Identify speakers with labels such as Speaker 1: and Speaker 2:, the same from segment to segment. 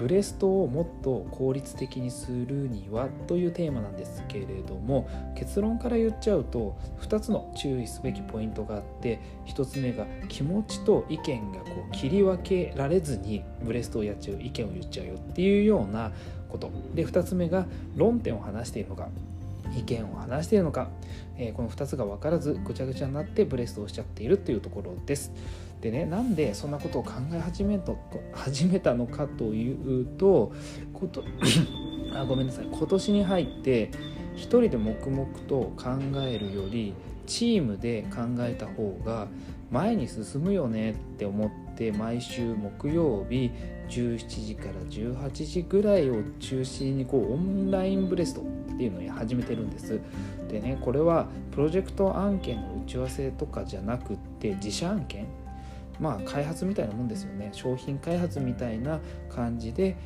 Speaker 1: ブレストをもっと効率的にするにはというテーマなんですけれども、結論から言っちゃうと2つの注意すべきポイントがあって、1つ目が気持ちと意見が切り分けられずにブレストをやっちゃう、意見を言っちゃうよっていうようなことで、2つ目が論点を話しているのか意見を話しているのか、この2つが分からずぐちゃぐちゃになってブレストをしちゃっているというところです。でね、なんでそんなことを考え始めたのかというと、ごめんなさい、今年に入って一人で黙々と考えるよりチームで考えた方が前に進むよねって思って、毎週木曜日17時から18時ぐらいを中心にオンラインブレストっていうのを始めてるんです。でね、これはプロジェクト案件の打ち合わせとかじゃなくって自社案件、開発みたいなもんですよね。商品開発みたいな感じで、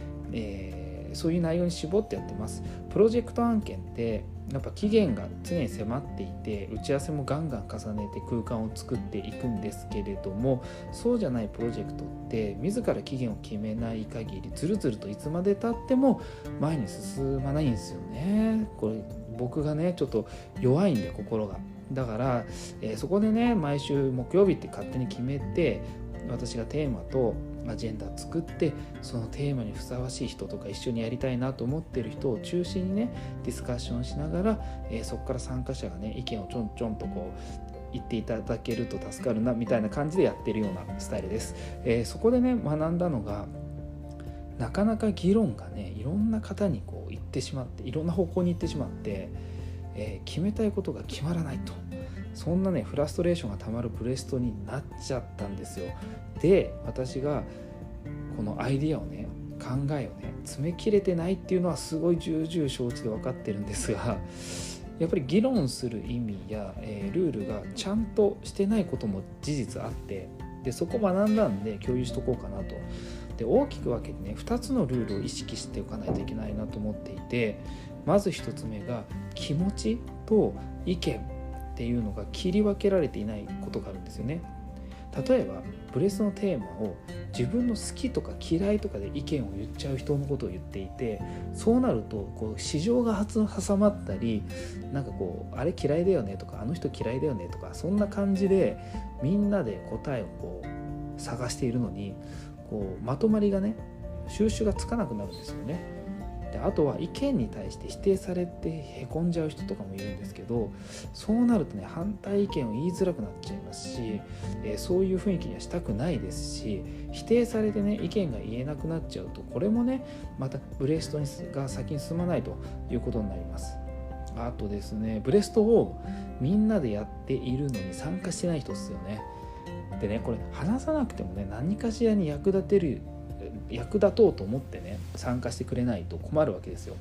Speaker 1: そういう内容に絞ってやってます。プロジェクト案件ってやっぱ期限が常に迫っていて、打ち合わせもガンガン重ねて空間を作っていくんですけれども、そうじゃないプロジェクトって自ら期限を決めない限りずるずるといつまで経っても前に進まないんですよね。これ僕がねちょっと弱いんで心が、だから、そこでね毎週木曜日って勝手に決めて、私がテーマとアジェンダ作って、そのテーマにふさわしい人とか一緒にやりたいなと思ってる人を中心にねディスカッションしながら、そこから参加者がね意見をちょんちょんと言っていただけると助かるなみたいな感じでやってるようなスタイルです。そこでね学んだのが、なかなか議論がねいろんな方に行ってしまって、いろんな方向に行ってしまって、決めたいことが決まらないと、そんなねフラストレーションがたまるブレストになっちゃったんですよ。で、私がこのアイディアをね考えをね詰め切れてないっていうのはすごい重々承知で分かってるんですが、やっぱり議論する意味や、ルールがちゃんとしてないことも事実あって、でそこ学んだんで共有しとこうかなと。で大きく分けてね2つのルールを意識しておかないといけないなと思っていて、まず1つ目が気持ちと意見っていうのが切り分けられていないことがあるんですよね。例えばブレスのテーマを自分の好きとか嫌いとかで意見を言っちゃう人のことを言っていて、そうなると市場が挟まったり、あれ嫌いだよねとか、あの人嫌いだよねとか、そんな感じでみんなで答えを探しているのに、まとまりがね収集がつかなくなるんですよね。であとは意見に対して否定されてへこんじゃう人とかもいるんですけど、そうなるとね反対意見を言いづらくなっちゃいますし、そういう雰囲気にはしたくないですし、否定されてね意見が言えなくなっちゃうと、これもねまたブレストが先に進まないということになります。あとですね、ブレストをみんなでやっているのに参加してない人ですよね。でね、これ話さなくてもね何かしらに役立とうと思ってね参加してくれないと困るわけですよ。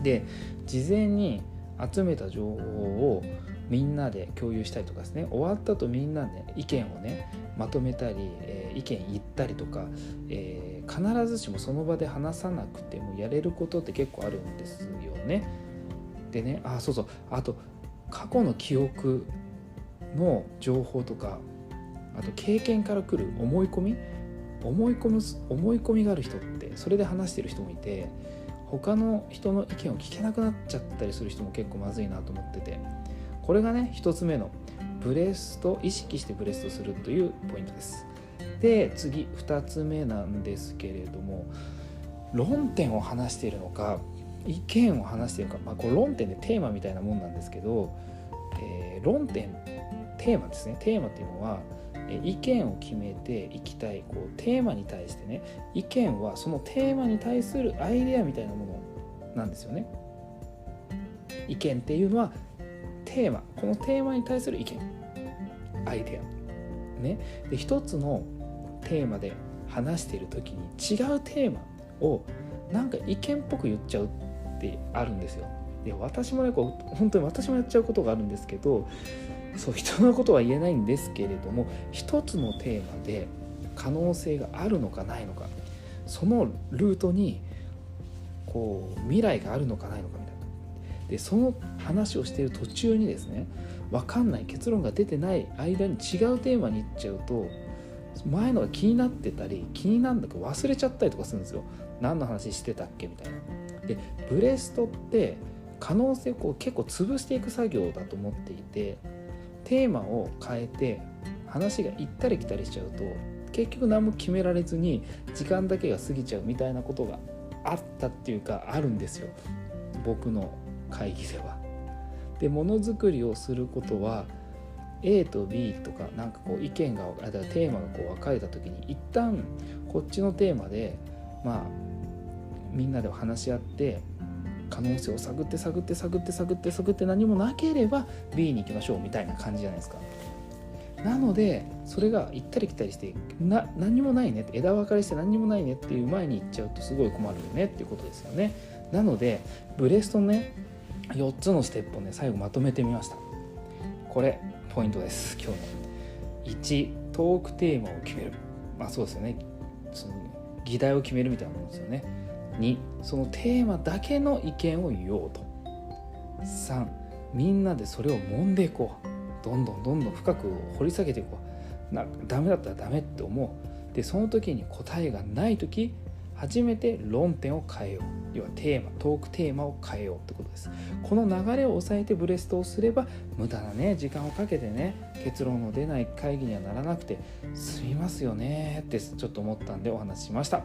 Speaker 1: で事前に集めた情報をみんなで共有したりとかですね、終わった後みんなで意見をねまとめたり、意見言ったりとか、必ずしもその場で話さなくてもやれることって結構あるんですよね。でね、あと過去の記憶の情報とか、あと経験から来る思い込みがある人ってそれで話してる人もいて、他の人の意見を聞けなくなっちゃったりする人も結構まずいなと思ってて、これがね一つ目の意識してブレストするというポイントです。で次2つ目なんですけれども、論点を話しているのか意見を話しているのか、これ論点でテーマみたいなもんなんですけど、テーマですね。テーマっていうのは意見を決めていきたいテーマに対してね、意見はそのテーマに対するアイデアみたいなものなんですよね。意見っていうのはこのテーマに対する意見、アイデアね。で一つのテーマで話している時に違うテーマを意見っぽく言っちゃうってあるんですよ。で私もね本当に私もやっちゃうことがあるんですけど、人のことは言えないんですけれども、一つのテーマで可能性があるのかないのか、そのルートに未来があるのかないのかみたいな。でその話をしている途中にですね、分かんない結論が出てない間に違うテーマに行っちゃうと、前のが気になってたり気になるんだけど忘れちゃったりとかするんですよ。何の話してたっけみたいな。でブレストって可能性を結構潰していく作業だと思っていて、テーマを変えて話が行ったり来たりしちゃうと結局何も決められずに時間だけが過ぎちゃうみたいなことがあったっていうかあるんですよ、僕の会議では。でものづくりをすることは A と B とかなんか意見がテーマが分かれた時に一旦こっちのテーマでみんなで話し合って可能性を探って何もなければ B に行きましょうみたいな感じじゃないですか。なのでそれが行ったり来たりして何もないねって、枝分かれして何もないねっていう前に行っちゃうとすごい困るよねっていうことですよね。なのでブレストのね4つのステップをね最後まとめてみました。これポイントです。今日の1、トークテーマを決める。そうですよね、その議題を決めるみたいなものですよね。2、そのテーマだけの意見を言おうと。3、みんなでそれを揉んでいこう。どんどん深く掘り下げていこう。ダメだったらダメって思う。でその時に答えがない時初めて論点を変えよう。要はトークテーマを変えようってことです。この流れを抑えてブレストをすれば無駄なね時間をかけてね結論の出ない会議にはならなくて済みますよねってちょっと思ったんでお話ししました。